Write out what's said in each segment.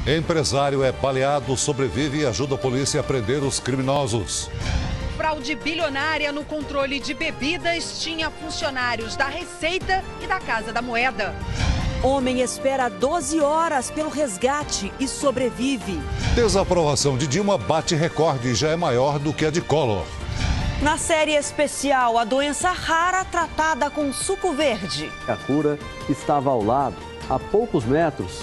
Empresário é baleado, sobrevive e ajuda a polícia a prender os criminosos. Fraude bilionária no controle de bebidas tinha funcionários da Receita e da Casa da Moeda. Homem espera 12 horas pelo resgate e sobrevive. Desaprovação de Dilma bate recorde e já é maior do que a de Collor. Na série especial, a doença rara tratada com suco verde. A cura estava ao lado, a poucos metros.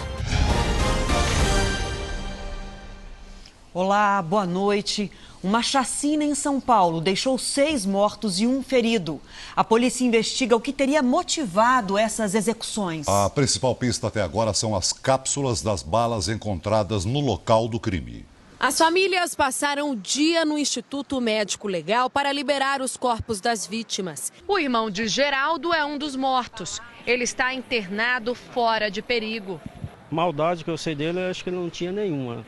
Olá, boa noite. Uma chacina em São Paulo deixou 6 mortos e 1 ferido. A polícia investiga o que teria motivado essas execuções. A principal pista até agora são as cápsulas das balas encontradas no local do crime. As famílias passaram o dia no Instituto Médico Legal para liberar os corpos das vítimas. O irmão de Geraldo é um dos mortos. Ele está internado fora de perigo. Maldade que eu sei dele, eu acho que não tinha nenhuma.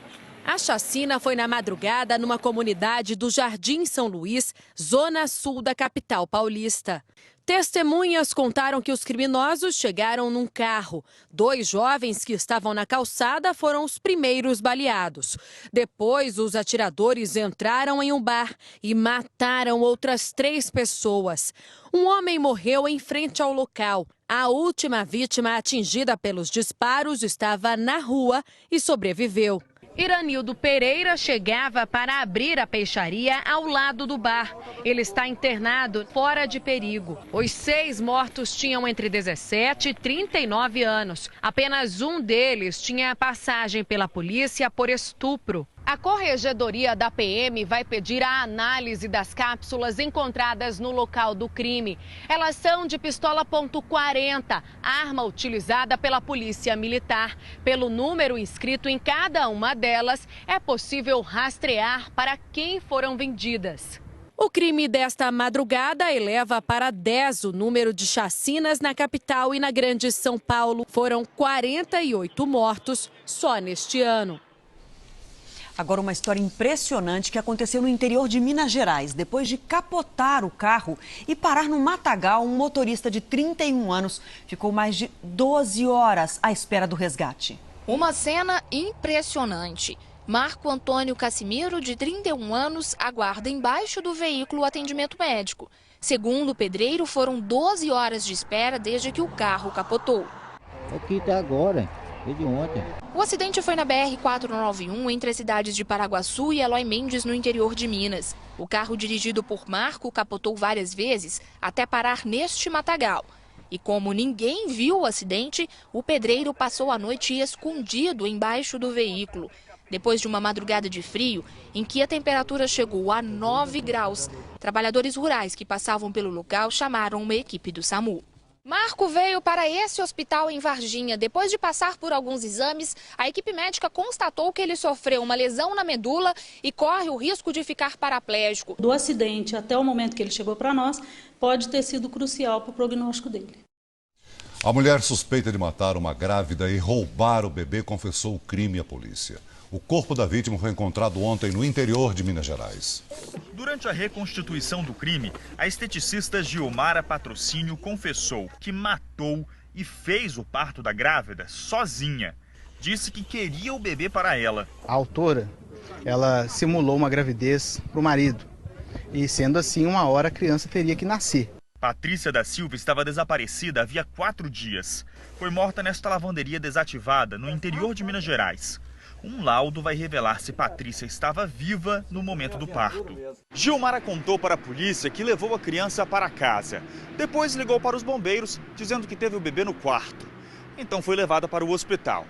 A chacina foi na madrugada numa comunidade do Jardim São Luís, zona sul da capital paulista. Testemunhas contaram que os criminosos chegaram num carro. 2 jovens que estavam na calçada foram os primeiros baleados. Depois, os atiradores entraram em um bar e mataram outras 3 pessoas. Um homem morreu em frente ao local. A última vítima atingida pelos disparos estava na rua e sobreviveu. Iranildo Pereira chegava para abrir a peixaria ao lado do bar. Ele está internado fora de perigo. Os 6 mortos tinham entre 17 e 39 anos. Apenas um deles tinha passagem pela polícia por estupro. A Corregedoria da PM vai pedir a análise das cápsulas encontradas no local do crime. Elas são de pistola .40, arma utilizada pela Polícia Militar. Pelo número inscrito em cada uma delas, é possível rastrear para quem foram vendidas. O crime desta madrugada eleva para 10 o número de chacinas na capital e na Grande São Paulo. Foram 48 mortos só neste ano. Agora, uma história impressionante que aconteceu no interior de Minas Gerais. Depois de capotar o carro e parar no matagal, um motorista de 31 anos ficou mais de 12 horas à espera do resgate. Uma cena impressionante. Marco Antônio Cassimiro, de 31 anos, aguarda embaixo do veículo o atendimento médico. Segundo o pedreiro, foram 12 horas de espera desde que o carro capotou. Aqui tá agora. De ontem. O acidente foi na BR-491, entre as cidades de Paraguaçu e Eloy Mendes, no interior de Minas. O carro dirigido por Marco capotou várias vezes até parar neste matagal. E como ninguém viu o acidente, o pedreiro passou a noite escondido embaixo do veículo. Depois de uma madrugada de frio, em que a temperatura chegou a 9 graus, trabalhadores rurais que passavam pelo local chamaram uma equipe do SAMU. Marco veio para esse hospital em Varginha. Depois de passar por alguns exames, a equipe médica constatou que ele sofreu uma lesão na medula e corre o risco de ficar paraplégico. Do acidente até o momento que ele chegou para nós, pode ter sido crucial para o prognóstico dele. A mulher suspeita de matar uma grávida e roubar o bebê confessou o crime à polícia. O corpo da vítima foi encontrado ontem no interior de Minas Gerais. Durante a reconstituição do crime, a esteticista Gilmara Patrocínio confessou que matou e fez o parto da grávida sozinha. Disse que queria o bebê para ela. A autora, ela simulou uma gravidez para o marido. E sendo assim, uma hora a criança teria que nascer. Patrícia da Silva estava desaparecida havia 4 dias. Foi morta nesta lavanderia desativada no interior de Minas Gerais. Um laudo vai revelar se Patrícia estava viva no momento do parto. Gilmara contou para a polícia que levou a criança para casa. Depois ligou para os bombeiros, dizendo que teve o bebê no quarto. Então foi levada para o hospital.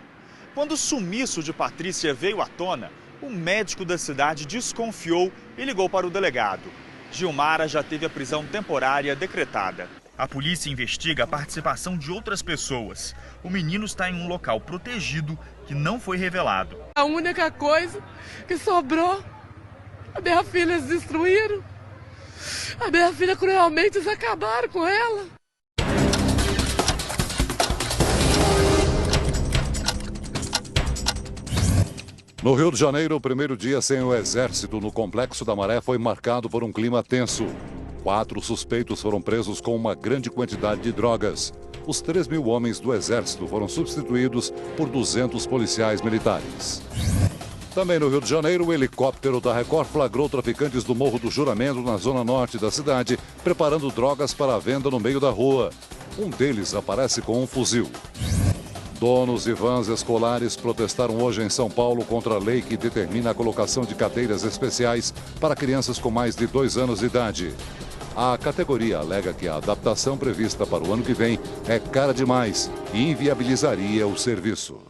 Quando o sumiço de Patrícia veio à tona, o médico da cidade desconfiou e ligou para o delegado. Gilmara já teve a prisão temporária decretada. A polícia investiga a participação de outras pessoas. O menino está em um local protegido que não foi revelado. A única coisa que sobrou, a minha filha eles destruíram. A minha filha cruelmente eles acabaram com ela. No Rio de Janeiro, o primeiro dia sem o exército no Complexo da Maré foi marcado por um clima tenso. 4 suspeitos foram presos com uma grande quantidade de drogas. os 3.000 homens do Exército foram substituídos por 200 policiais militares. Também no Rio de Janeiro, o helicóptero da Record flagrou traficantes do Morro do Juramento, na zona norte da cidade, preparando drogas para a venda no meio da rua. Um deles aparece com um fuzil. Donos de vans escolares protestaram hoje em São Paulo contra a lei que determina a colocação de cadeiras especiais para crianças com mais de 2 anos de idade. A categoria alega que a adaptação prevista para o ano que vem é cara demais e inviabilizaria o serviço.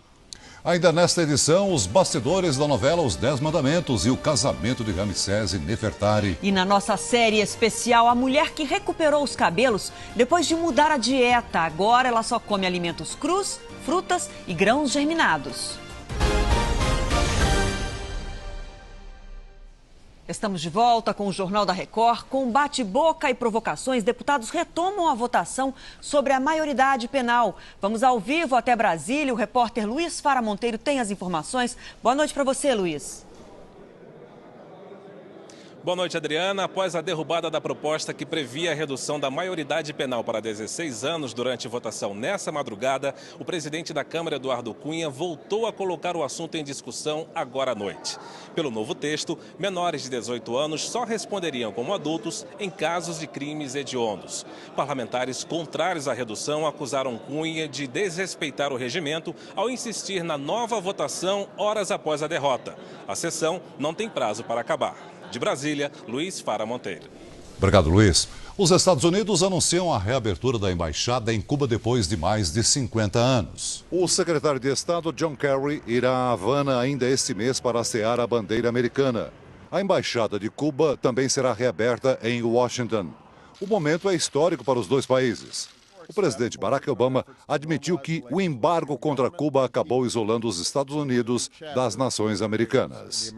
Ainda nesta edição, os bastidores da novela Os 10 Mandamentos e o casamento de Ramsés e Nefertari. E na nossa série especial, a mulher que recuperou os cabelos depois de mudar a dieta. Agora ela só come alimentos crus, frutas e grãos germinados. Estamos de volta com o Jornal da Record. Com bate-boca e provocações, deputados retomam a votação sobre a maioridade penal. Vamos ao vivo até Brasília. O repórter Luiz Fara Monteiro tem as informações. Boa noite para você, Luiz. Boa noite, Adriana. Após a derrubada da proposta que previa a redução da maioridade penal para 16 anos durante votação nessa madrugada, o presidente da Câmara, Eduardo Cunha, voltou a colocar o assunto em discussão agora à noite. Pelo novo texto, menores de 18 anos só responderiam como adultos em casos de crimes hediondos. Parlamentares contrários à redução acusaram Cunha de desrespeitar o regimento ao insistir na nova votação horas após a derrota. A sessão não tem prazo para acabar. De Brasília, Luiz Fara Monteiro. Obrigado, Luiz. Os Estados Unidos anunciam a reabertura da embaixada em Cuba depois de mais de 50 anos. O secretário de Estado, John Kerry, irá a Havana ainda este mês para hastear a bandeira americana. A embaixada de Cuba também será reaberta em Washington. O momento é histórico para os dois países. O presidente Barack Obama admitiu que o embargo contra Cuba acabou isolando os Estados Unidos das nações americanas.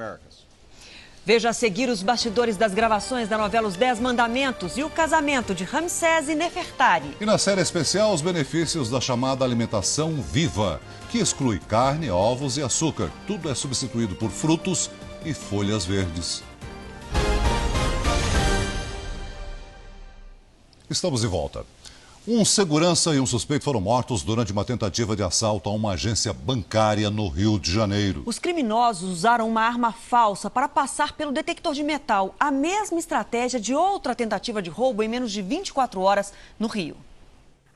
Veja a seguir os bastidores das gravações da novela Os 10 Mandamentos e o casamento de Ramsés e Nefertari. E na série especial, os benefícios da chamada alimentação viva, que exclui carne, ovos e açúcar. Tudo é substituído por frutos e folhas verdes. Estamos de volta. Um segurança e um suspeito foram mortos durante uma tentativa de assalto a uma agência bancária no Rio de Janeiro. Os criminosos usaram uma arma falsa para passar pelo detector de metal. A mesma estratégia de outra tentativa de roubo em menos de 24 horas no Rio.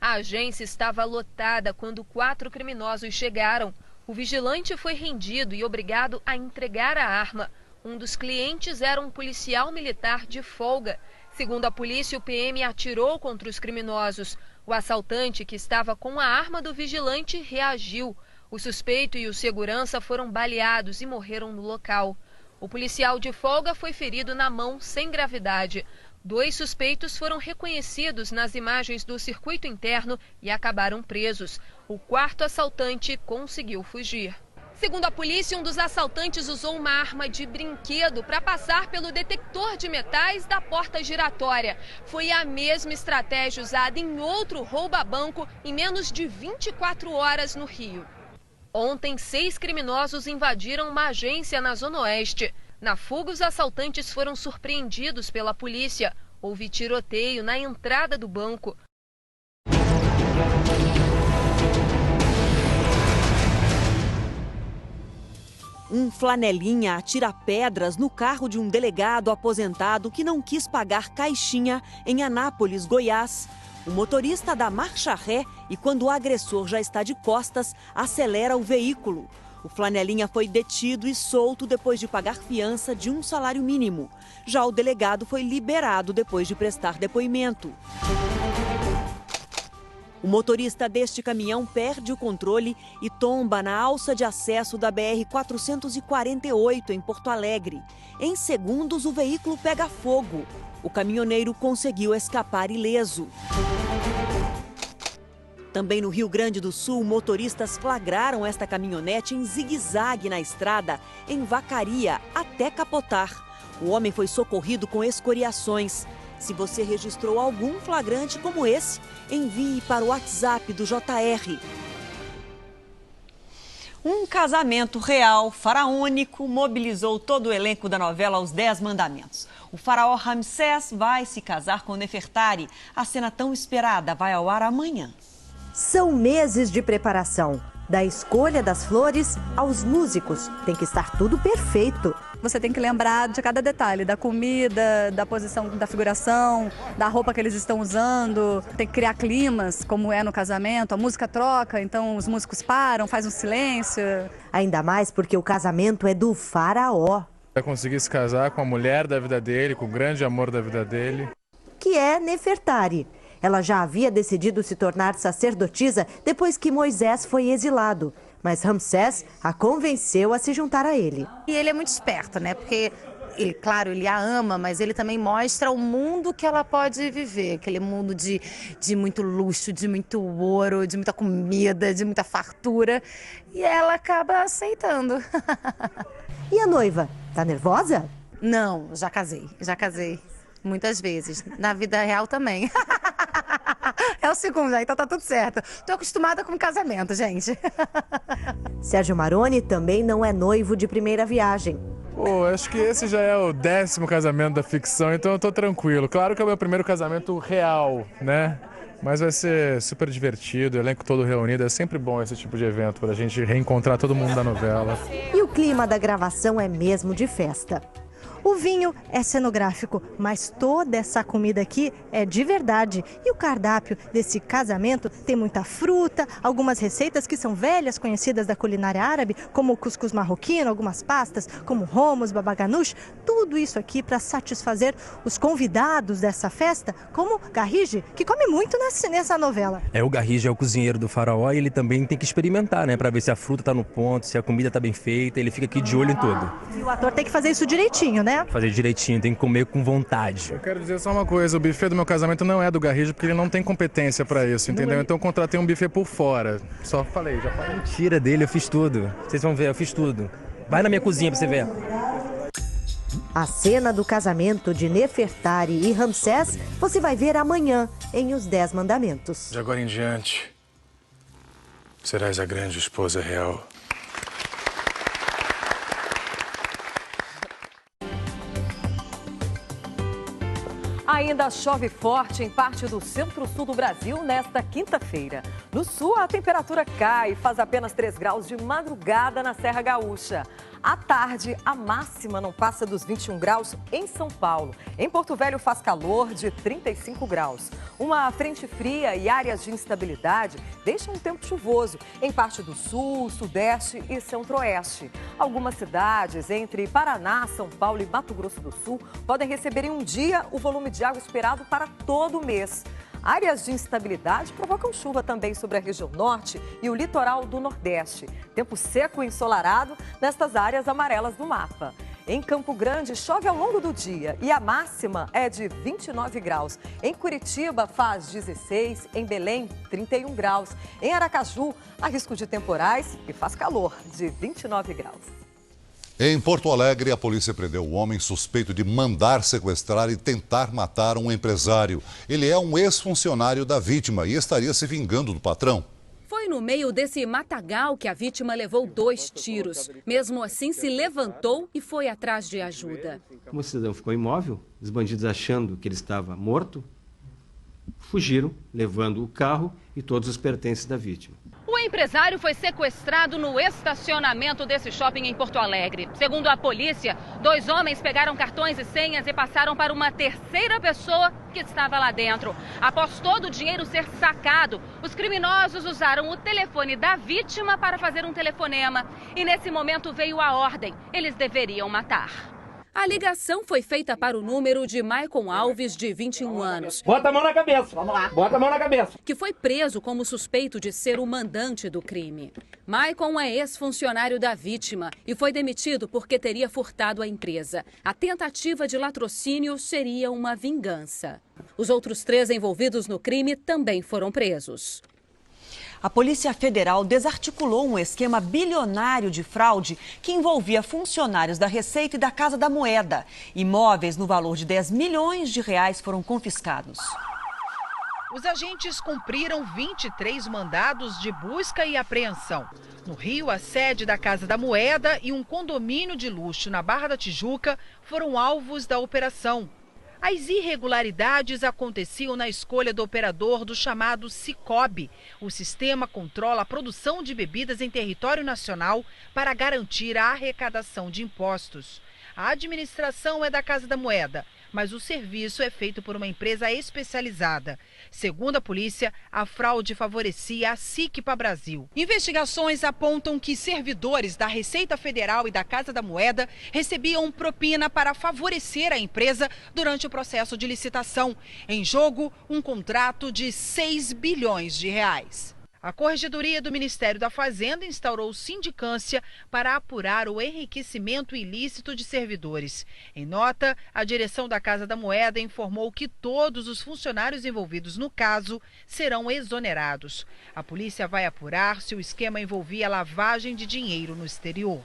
A agência estava lotada quando 4 criminosos chegaram. O vigilante foi rendido e obrigado a entregar a arma. Um dos clientes era um policial militar de folga. Segundo a polícia, o PM atirou contra os criminosos. O assaltante, que estava com a arma do vigilante, reagiu. O suspeito e o segurança foram baleados e morreram no local. O policial de folga foi ferido na mão sem gravidade. 2 suspeitos foram reconhecidos nas imagens do circuito interno e acabaram presos. O 4º assaltante conseguiu fugir. Segundo a polícia, um dos assaltantes usou uma arma de brinquedo para passar pelo detector de metais da porta giratória. Foi a mesma estratégia usada em outro rouba-banco em menos de 24 horas no Rio. Ontem, 6 criminosos invadiram uma agência na Zona Oeste. Na fuga, os assaltantes foram surpreendidos pela polícia. Houve tiroteio na entrada do banco. Um flanelinha atira pedras no carro de um delegado aposentado que não quis pagar caixinha em Anápolis, Goiás. O motorista dá marcha ré e, quando o agressor já está de costas, acelera o veículo. O flanelinha foi detido e solto depois de pagar fiança de um salário mínimo. Já o delegado foi liberado depois de prestar depoimento. O motorista deste caminhão perde o controle e tomba na alça de acesso da BR-448 em Porto Alegre. Em segundos, o veículo pega fogo. O caminhoneiro conseguiu escapar ileso. Também no Rio Grande do Sul, motoristas flagraram esta caminhonete em zigue-zague na estrada, em Vacaria, até capotar. O homem foi socorrido com escoriações. Se você registrou algum flagrante como esse, envie para o WhatsApp do JR. Um casamento real, faraônico, mobilizou todo o elenco da novela Os 10 Mandamentos. O faraó Ramsés vai se casar com Nefertari. A cena tão esperada vai ao ar amanhã. São meses de preparação. Da escolha das flores aos músicos. Tem que estar tudo perfeito. Você tem que lembrar de cada detalhe, da comida, da posição da figuração, da roupa que eles estão usando. Tem que criar climas, como é no casamento. A música troca, então os músicos param, faz um silêncio. Ainda mais porque o casamento é do faraó. Vai conseguir se casar com a mulher da vida dele, com o grande amor da vida dele. Que é Nefertari. Ela já havia decidido se tornar sacerdotisa depois que Moisés foi exilado. Mas Ramsés a convenceu a se juntar a ele. E ele é muito esperto, né? Porque, claro, ele a ama, mas ele também mostra o mundo que ela pode viver. Aquele mundo de muito luxo, de muito ouro, de muita comida, de muita fartura. E ela acaba aceitando. E a noiva? Tá nervosa? Não, já casei. Muitas vezes. Na vida real também. É o segundo, então tá tudo certo. Tô acostumada com casamento, gente. Sérgio Maroni também não é noivo de primeira viagem. Pô, acho que esse já é o 10º casamento da ficção, então eu tô tranquilo. Claro que é o meu primeiro casamento real, né? Mas vai ser super divertido, o elenco todo reunido. É sempre bom esse tipo de evento, pra gente reencontrar todo mundo da novela. E o clima da gravação é mesmo de festa. O vinho é cenográfico, mas toda essa comida aqui é de verdade. E o cardápio desse casamento tem muita fruta, algumas receitas que são velhas, conhecidas da culinária árabe, como o cuscuz marroquino, algumas pastas, como hummus, baba ganoush. Tudo isso aqui para satisfazer os convidados dessa festa, como Garrige, que come muito nessa novela. O Garrige é o cozinheiro do faraó e ele também tem que experimentar, né? Para ver se a fruta está no ponto, se a comida está bem feita. Ele fica aqui de olho em tudo. E o ator tem que fazer isso direitinho, né? Fazer direitinho, tem que comer com vontade. Eu quero dizer só uma coisa, o buffet do meu casamento não é do Garrige porque ele não tem competência para isso, entendeu? Então eu contratei um buffet por fora. Só falei, já falei. Mentira dele, eu fiz tudo. Vocês vão ver, eu fiz tudo. Vai na minha cozinha pra você ver. A cena do casamento de Nefertari e Ramsés você vai ver amanhã em Os 10 Mandamentos. De agora em diante, serás a grande esposa real. Ainda chove forte em parte do centro-sul do Brasil nesta quinta-feira. No sul, a temperatura cai e faz apenas 3 graus de madrugada na Serra Gaúcha. À tarde, a máxima não passa dos 21 graus em São Paulo. Em Porto Velho faz calor de 35 graus. Uma frente fria e áreas de instabilidade deixam um tempo chuvoso em parte do sul, sudeste e centro-oeste. Algumas cidades entre Paraná, São Paulo e Mato Grosso do Sul podem receber em um dia o volume de água esperado para todo o mês. Áreas de instabilidade provocam chuva também sobre a região norte e o litoral do nordeste. Tempo seco e ensolarado nestas áreas amarelas do mapa. Em Campo Grande, chove ao longo do dia e a máxima é de 29 graus. Em Curitiba, faz 16, em Belém, 31 graus. Em Aracaju, há risco de temporais e faz calor, de 29 graus. Em Porto Alegre, a polícia prendeu um homem suspeito de mandar sequestrar e tentar matar um empresário. Ele é um ex-funcionário da vítima e estaria se vingando do patrão. Foi no meio desse matagal que a vítima levou 2 tiros. Mesmo assim, se levantou e foi atrás de ajuda. Como o cidadão ficou imóvel, os bandidos, achando que ele estava morto, fugiram, levando o carro e todos os pertences da vítima. O empresário foi sequestrado no estacionamento desse shopping em Porto Alegre. Segundo a polícia, 2 homens pegaram cartões e senhas e passaram para uma terceira pessoa que estava lá dentro. Após todo o dinheiro ser sacado, os criminosos usaram o telefone da vítima para fazer um telefonema. E nesse momento veio a ordem: eles deveriam matar. A ligação foi feita para o número de Maicon Alves, de 21 anos. Bota a mão na cabeça, vamos lá. Bota a mão na cabeça. Que foi preso como suspeito de ser o mandante do crime. Maicon é ex-funcionário da vítima e foi demitido porque teria furtado a empresa. A tentativa de latrocínio seria uma vingança. Os outros 3 envolvidos no crime também foram presos. A Polícia Federal desarticulou um esquema bilionário de fraude que envolvia funcionários da Receita e da Casa da Moeda. Imóveis no valor de 10 milhões de reais foram confiscados. Os agentes cumpriram 23 mandados de busca e apreensão. No Rio, a sede da Casa da Moeda e um condomínio de luxo na Barra da Tijuca foram alvos da operação. As irregularidades aconteciam na escolha do operador do chamado Sicob. O sistema controla a produção de bebidas em território nacional para garantir a arrecadação de impostos. A administração é da Casa da Moeda, mas o serviço é feito por uma empresa especializada. Segundo a polícia, a fraude favorecia a Siquepa Brasil. Investigações apontam que servidores da Receita Federal e da Casa da Moeda recebiam propina para favorecer a empresa durante o processo de licitação. Em jogo, um contrato de 6 bilhões de reais. A Corregedoria do Ministério da Fazenda instaurou sindicância para apurar o enriquecimento ilícito de servidores. Em nota, a direção da Casa da Moeda informou que todos os funcionários envolvidos no caso serão exonerados. A polícia vai apurar se o esquema envolvia lavagem de dinheiro no exterior.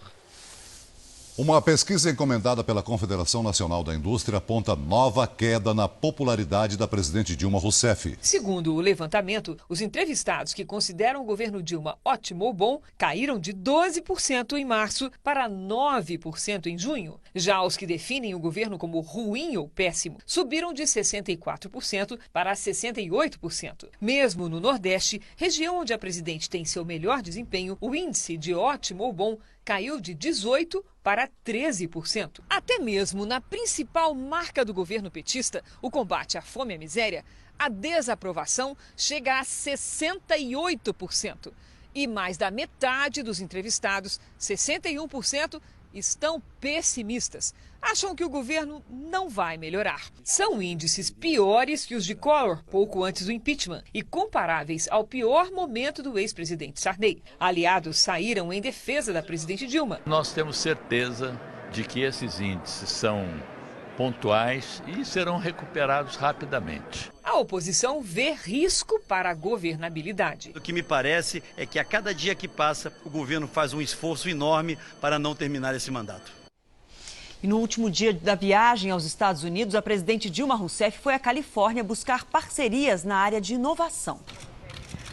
Uma pesquisa encomendada pela Confederação Nacional da Indústria aponta nova queda na popularidade da presidente Dilma Rousseff. Segundo o levantamento, os entrevistados que consideram o governo Dilma ótimo ou bom caíram de 12% em março para 9% em junho. Já os que definem o governo como ruim ou péssimo subiram de 64% para 68%. Mesmo no Nordeste, região onde a presidente tem seu melhor desempenho, o índice de ótimo ou bom caiu de 18% para 13%. Até mesmo na principal marca do governo petista, o combate à fome e à miséria, a desaprovação chega a 68%. E mais da metade dos entrevistados, 61%, estão pessimistas. Acham que o governo não vai melhorar. São índices piores que os de Collor, pouco antes do impeachment, e comparáveis ao pior momento do ex-presidente Sarney. Aliados saíram em defesa da presidente Dilma. Nós temos certeza de que esses índices são pontuais e serão recuperados rapidamente. A oposição vê risco para a governabilidade. O que me parece é que a cada dia que passa, o governo faz um esforço enorme para não terminar esse mandato. E no último dia da viagem aos Estados Unidos, a presidente Dilma Rousseff foi à Califórnia buscar parcerias na área de inovação.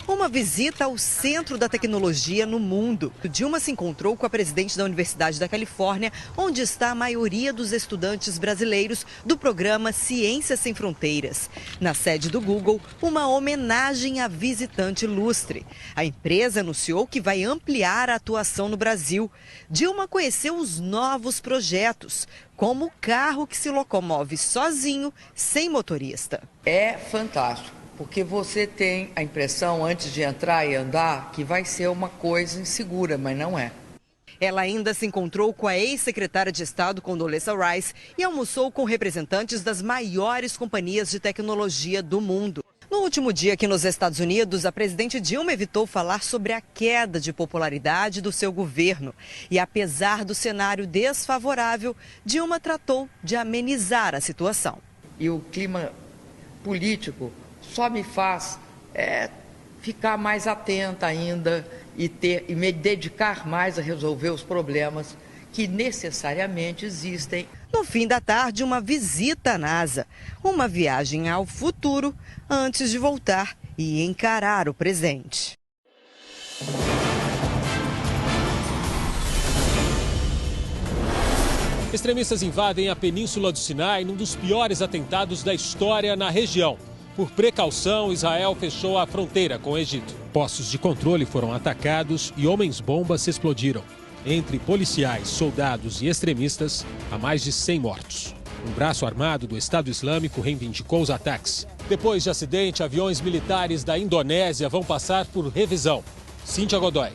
Uma visita ao centro da tecnologia no mundo. Dilma se encontrou com a presidente da Universidade da Califórnia, onde está a maioria dos estudantes brasileiros do programa Ciências Sem Fronteiras. Na sede do Google, uma homenagem à visitante ilustre. A empresa anunciou que vai ampliar a atuação no Brasil. Dilma conheceu os novos projetos, como o carro que se locomove sozinho, sem motorista. É fantástico. Porque você tem a impressão, antes de entrar e andar, que vai ser uma coisa insegura, mas não é. Ela ainda se encontrou com a ex-secretária de Estado, Condoleezza Rice, e almoçou com representantes das maiores companhias de tecnologia do mundo. No último dia aqui nos Estados Unidos, a presidente Dilma evitou falar sobre a queda de popularidade do seu governo. E apesar do cenário desfavorável, Dilma tratou de amenizar a situação. E o clima político só me faz ficar mais atenta ainda e me dedicar mais a resolver os problemas que necessariamente existem. No fim da tarde, uma visita à NASA, uma viagem ao futuro antes de voltar e encarar o presente. Extremistas invadem a Península do Sinai num dos piores atentados da história na região. Por precaução, Israel fechou a fronteira com o Egito. Postos de controle foram atacados e homens-bombas se explodiram. Entre policiais, soldados e extremistas, há mais de 100 mortos. Um braço armado do Estado Islâmico reivindicou os ataques. Depois de acidente, aviões militares da Indonésia vão passar por revisão. Cíntia Godoy.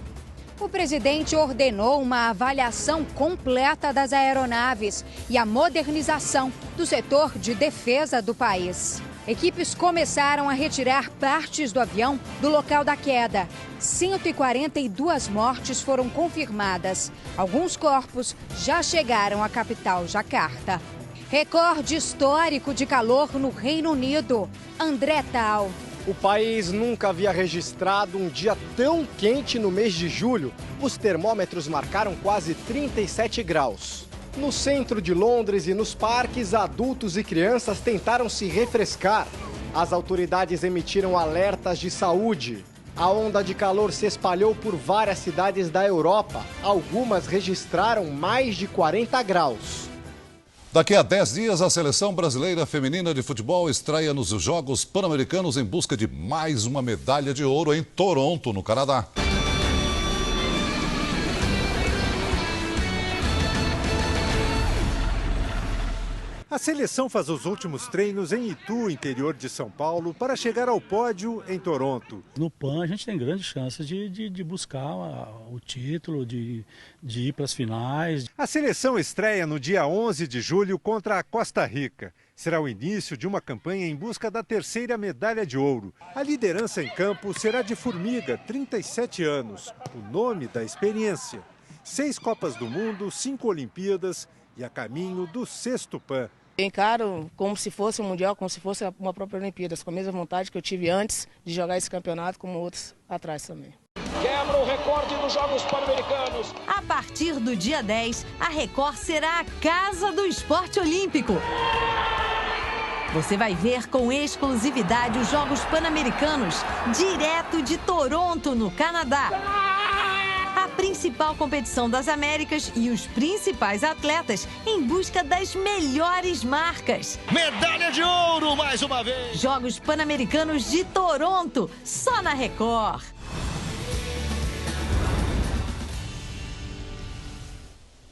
O presidente ordenou uma avaliação completa das aeronaves e a modernização do setor de defesa do país. Equipes começaram a retirar partes do avião do local da queda. 142 mortes foram confirmadas. Alguns corpos já chegaram à capital, Jacarta. Recorde histórico de calor no Reino Unido. André Tal. O país nunca havia registrado um dia tão quente no mês de julho. Os termômetros marcaram quase 37 graus. No centro de Londres e nos parques, adultos e crianças tentaram se refrescar. As autoridades emitiram alertas de saúde. A onda de calor se espalhou por várias cidades da Europa. Algumas registraram mais de 40 graus. Daqui a 10 dias, a seleção brasileira feminina de futebol estreia nos Jogos Pan-Americanos em busca de mais uma medalha de ouro em Toronto, no Canadá. A seleção faz os últimos treinos em Itu, interior de São Paulo, para chegar ao pódio em Toronto. No PAN a gente tem grandes chances de buscar o título, de ir para as finais. A seleção estreia no dia 11 de julho contra a Costa Rica. Será o início de uma campanha em busca da terceira medalha de ouro. A liderança em campo será de Formiga, 37 anos, o nome da experiência. 6 Copas do Mundo, 5 Olimpíadas e a caminho do 6º PAN. Encaro como se fosse um Mundial, como se fosse uma própria Olimpíadas, com a mesma vontade que eu tive antes de jogar esse campeonato, como outros atrás também. Quebra o recorde dos Jogos Pan-Americanos. A partir do dia 10, a Record será a casa do esporte olímpico. Você vai ver com exclusividade os Jogos Pan-Americanos, direto de Toronto, no Canadá. A principal competição das Américas e os principais atletas em busca das melhores marcas. Medalha de ouro mais uma vez. Jogos Pan-Americanos de Toronto, só na Record.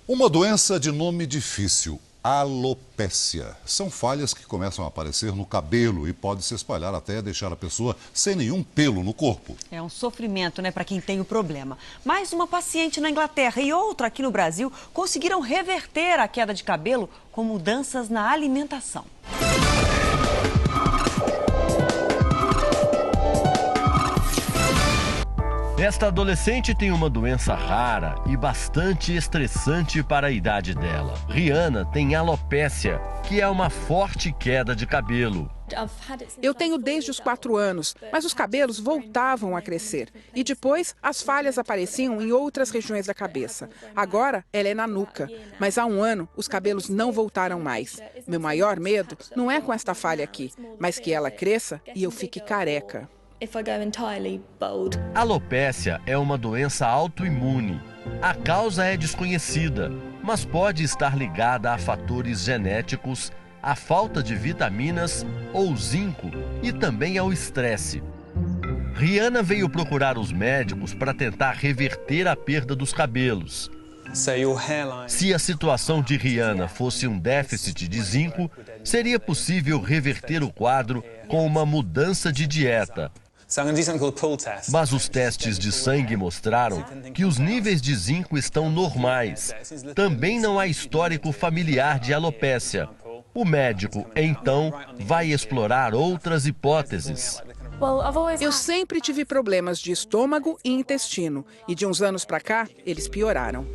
Uma doença de nome difícil, alopécia. São falhas que começam a aparecer no cabelo e pode se espalhar até deixar a pessoa sem nenhum pelo no corpo. É um sofrimento, né, para quem tem o problema. Mais uma paciente na Inglaterra e outra aqui no Brasil conseguiram reverter a queda de cabelo com mudanças na alimentação. Esta adolescente tem uma doença rara e bastante estressante para a idade dela. Rihanna tem alopécia, que é uma forte queda de cabelo. Eu tenho desde os 4 anos, mas os cabelos voltavam a crescer. E depois, as falhas apareciam em outras regiões da cabeça. Agora, ela é na nuca. Mas há um ano, os cabelos não voltaram mais. Meu maior medo não é com esta falha aqui, mas que ela cresça e eu fique careca. Alopécia é uma doença autoimune. A causa é desconhecida, mas pode estar ligada a fatores genéticos, à falta de vitaminas ou zinco e também ao estresse. Rihanna veio procurar os médicos para tentar reverter a perda dos cabelos. Se a situação de Rihanna fosse um déficit de zinco, seria possível reverter o quadro com uma mudança de dieta. Mas os testes de sangue mostraram que os níveis de zinco estão normais. Também não há histórico familiar de alopécia. O médico, então, vai explorar outras hipóteses. Eu sempre tive problemas de estômago e intestino, e de uns anos para cá, eles pioraram.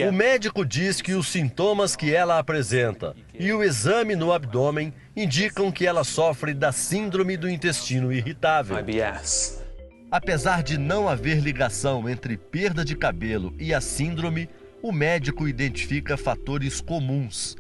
O médico diz que os sintomas que ela apresenta e o exame no abdômen indicam que ela sofre da síndrome do intestino irritável. Apesar de não haver ligação entre perda de cabelo e a síndrome, o médico identifica fatores comuns.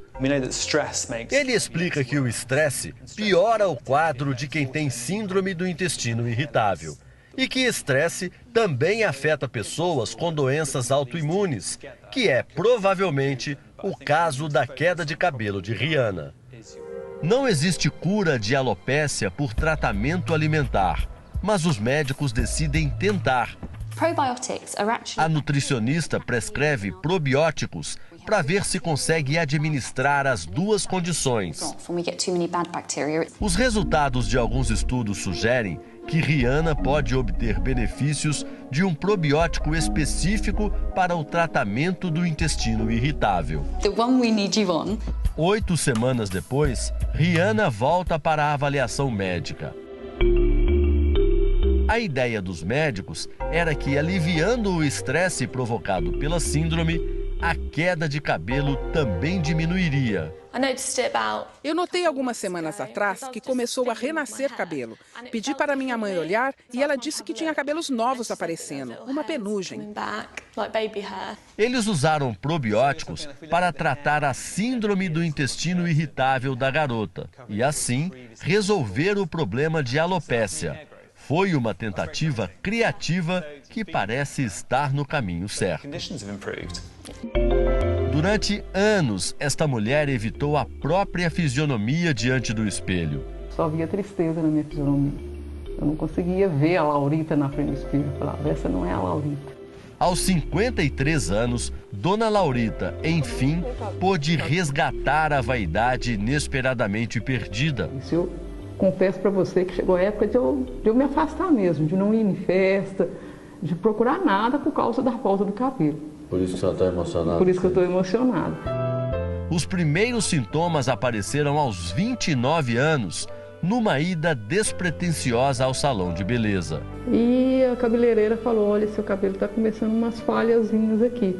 Ele explica que o estresse piora o quadro de quem tem síndrome do intestino irritável e que estresse também afeta pessoas com doenças autoimunes, que é provavelmente o caso da queda de cabelo de Rihanna. Não existe cura de alopécia por tratamento alimentar, mas os médicos decidem tentar. A nutricionista prescreve probióticos para ver se consegue administrar as duas condições. Os resultados de alguns estudos sugerem que Rihanna pode obter benefícios de um probiótico específico para o tratamento do intestino irritável. 8 semanas depois, Rihanna volta para a avaliação médica. A ideia dos médicos era que, aliviando o estresse provocado pela síndrome, a queda de cabelo também diminuiria. Eu notei algumas semanas atrás que começou a renascer cabelo. Pedi para minha mãe olhar e ela disse que tinha cabelos novos aparecendo, uma penugem. Eles usaram probióticos para tratar a síndrome do intestino irritável da garota e, assim, resolver o problema de alopécia. Foi uma tentativa criativa que parece estar no caminho certo. Durante anos, esta mulher evitou a própria fisionomia diante do espelho. Só via tristeza na minha fisionomia. Eu não conseguia ver a Laurita na frente do espelho. Eu falava, essa não é a Laurita. Aos 53 anos, Dona Laurita, enfim, pôde resgatar a vaidade inesperadamente perdida. Isso eu confesso para você que chegou a época de eu me afastar mesmo, de não ir em festa, de procurar nada por causa da falta do cabelo. Por isso que você está emocionada? Por isso que eu estou emocionada. Os primeiros sintomas apareceram aos 29 anos, numa ida despretensiosa ao salão de beleza. E a cabeleireira falou, olha, seu cabelo está começando umas falhazinhas aqui.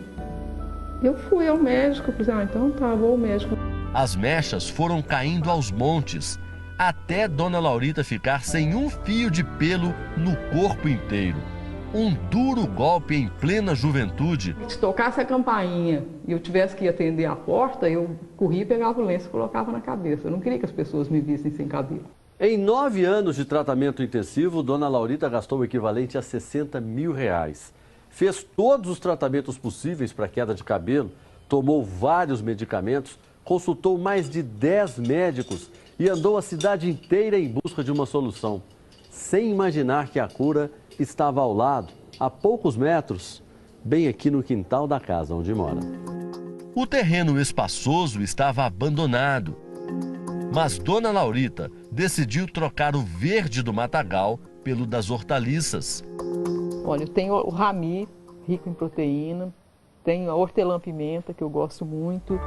Eu fui ao médico, falei, então tá, vou ao médico. As mechas foram caindo aos montes, até Dona Laurita ficar sem um fio de pelo no corpo inteiro. Um duro golpe em plena juventude. Se tocasse a campainha e eu tivesse que atender a porta, eu corria, pegava o lenço e colocava na cabeça. Eu não queria que as pessoas me vissem sem cabelo. Em 9 anos de tratamento intensivo, Dona Laurita gastou o equivalente a R$60 mil. Fez todos os tratamentos possíveis para queda de cabelo, tomou vários medicamentos, consultou mais de 10 médicos e andou a cidade inteira em busca de uma solução, sem imaginar que a cura estava ao lado, a poucos metros, bem aqui no quintal da casa onde mora. O terreno espaçoso estava abandonado, mas Dona Laurita decidiu trocar o verde do matagal pelo das hortaliças. Olha, eu tenho o rami, rico em proteína, tenho a hortelã-pimenta, que eu gosto muito.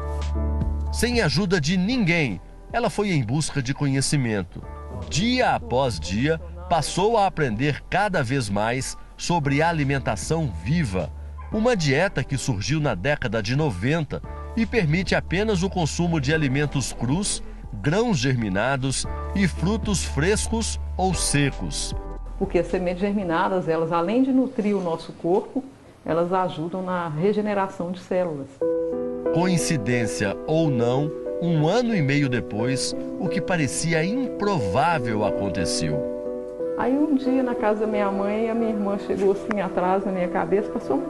Sem ajuda de ninguém, ela foi em busca de conhecimento. Dia após dia, passou a aprender cada vez mais sobre alimentação viva, uma dieta que surgiu na década de 90 e permite apenas o consumo de alimentos crus, grãos germinados e frutos frescos ou secos. Porque as sementes germinadas, elas além de nutrir o nosso corpo, elas ajudam na regeneração de células. Coincidência ou não, 1 ano e meio depois, o que parecia improvável aconteceu. Aí um dia na casa da minha mãe, a minha irmã chegou assim atrás na minha cabeça, passou,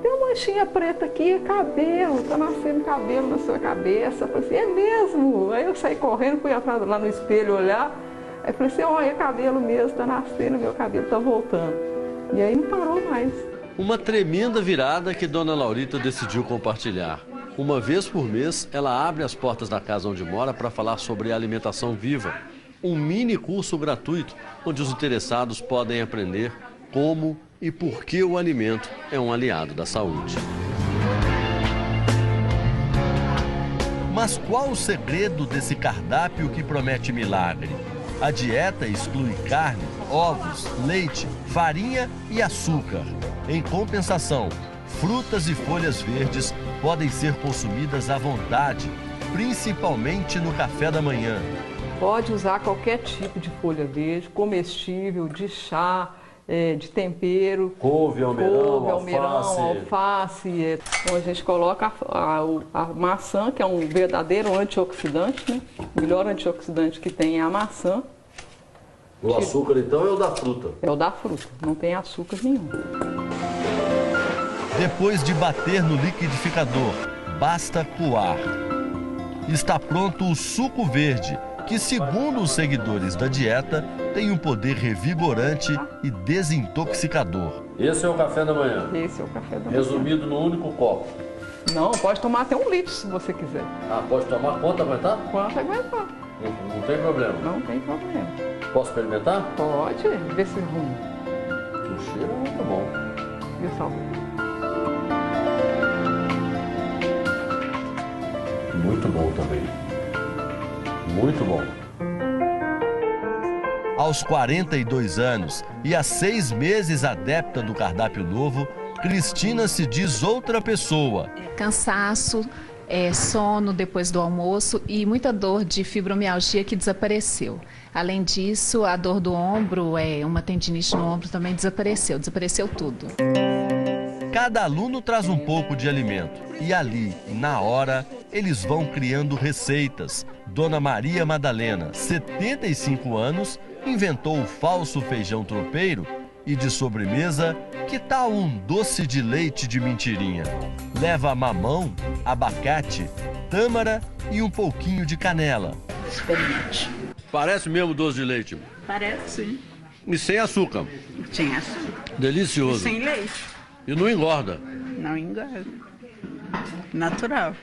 tem uma manchinha preta aqui, cabelo, tá nascendo cabelo na sua cabeça. Eu falei assim, é mesmo? Aí eu saí correndo, fui atrás lá no espelho olhar, aí falei assim, olha, é cabelo mesmo, tá nascendo, meu cabelo tá voltando. E aí não parou mais. Uma tremenda virada que Dona Laurita decidiu compartilhar. Uma vez por mês, ela abre as portas da casa onde mora para falar sobre alimentação viva. Um mini curso gratuito, onde os interessados podem aprender como e por que o alimento é um aliado da saúde. Mas qual o segredo desse cardápio que promete milagre? A dieta exclui carne, ovos, leite, farinha e açúcar. Em compensação, frutas e folhas verdes podem ser consumidas à vontade, principalmente no café da manhã. Pode usar qualquer tipo de folha verde, comestível, de chá, de tempero. Couve, almeirão, alface. Então a gente coloca a maçã, que é um verdadeiro antioxidante, né? O melhor antioxidante que tem é a maçã. O açúcar então é o da fruta? É o da fruta, não tem açúcar nenhum. Depois de bater no liquidificador, basta coar. Está pronto o suco verde, que, segundo os seguidores da dieta, tem um poder revigorante e desintoxicador. Esse é o café da manhã? Esse é o café da manhã. Resumido num único copo? Não, pode tomar até 1 litro se você quiser. Ah, pode tomar? Quanto aguentar? Quanto aguentar. Não tem problema? Não tem problema. Posso experimentar? Pode, vê se ruim. O cheiro é muito bom. E o sabor? Muito bom também. Muito bom. Aos 42 anos e há 6 meses adepta do cardápio novo, Cristina se diz outra pessoa. Cansaço, sono depois do almoço e muita dor de fibromialgia que desapareceu. Além disso, a dor do ombro, uma tendinite no ombro também desapareceu tudo. Cada aluno traz um pouco de alimento e ali, na hora, eles vão criando receitas. Dona Maria Madalena, 75 anos, inventou o falso feijão tropeiro e de sobremesa Que tal um doce de leite de mentirinha? Leva mamão, abacate, tâmara e um pouquinho de canela. Experimente. Parece mesmo doce de leite. Parece, sim. E sem açúcar. Sem açúcar. Delicioso. E sem leite. E não engorda. Não engorda. Natural.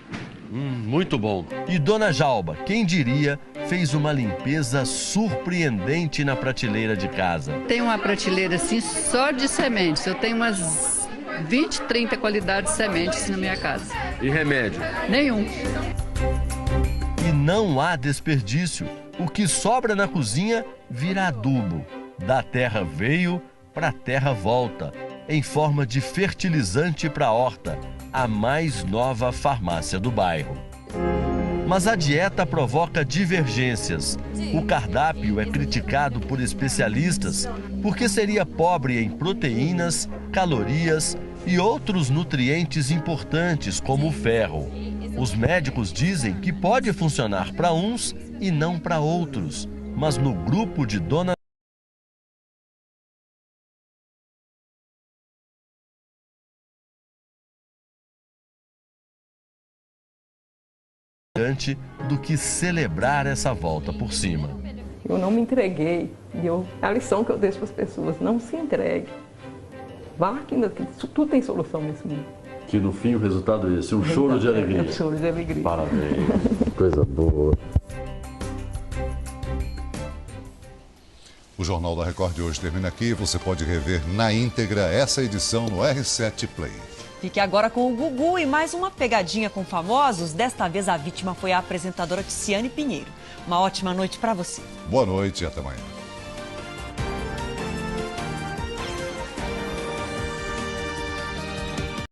Muito bom. E Dona Jalba, quem diria, fez uma limpeza surpreendente na prateleira de casa. Tem uma prateleira assim só de sementes. Eu tenho umas 20, 30 qualidades de sementes na minha casa. E remédio? Nenhum. E não há desperdício. O que sobra na cozinha vira adubo. Da terra veio, para a terra volta, em forma de fertilizante para a horta, a mais nova farmácia do bairro. Mas a dieta provoca divergências. O cardápio é criticado por especialistas porque seria pobre em proteínas, calorias e outros nutrientes importantes, como o ferro. Os médicos dizem que pode funcionar para uns e não para outros, mas no grupo de Dona do que celebrar essa volta por cima. Eu não me entreguei. E a lição que eu deixo para as pessoas, não se entregue. Vá que tudo tem solução nesse mundo. Que no fim o resultado é esse, um choro de alegria. Um choro de alegria. Parabéns, coisa boa. O Jornal da Record de hoje termina aqui. Você pode rever na íntegra essa edição no R7 Play. Fique agora com o Gugu e mais uma pegadinha com famosos. Desta vez a vítima foi a apresentadora Tiziane Pinheiro. Uma ótima noite para você. Boa noite e até amanhã.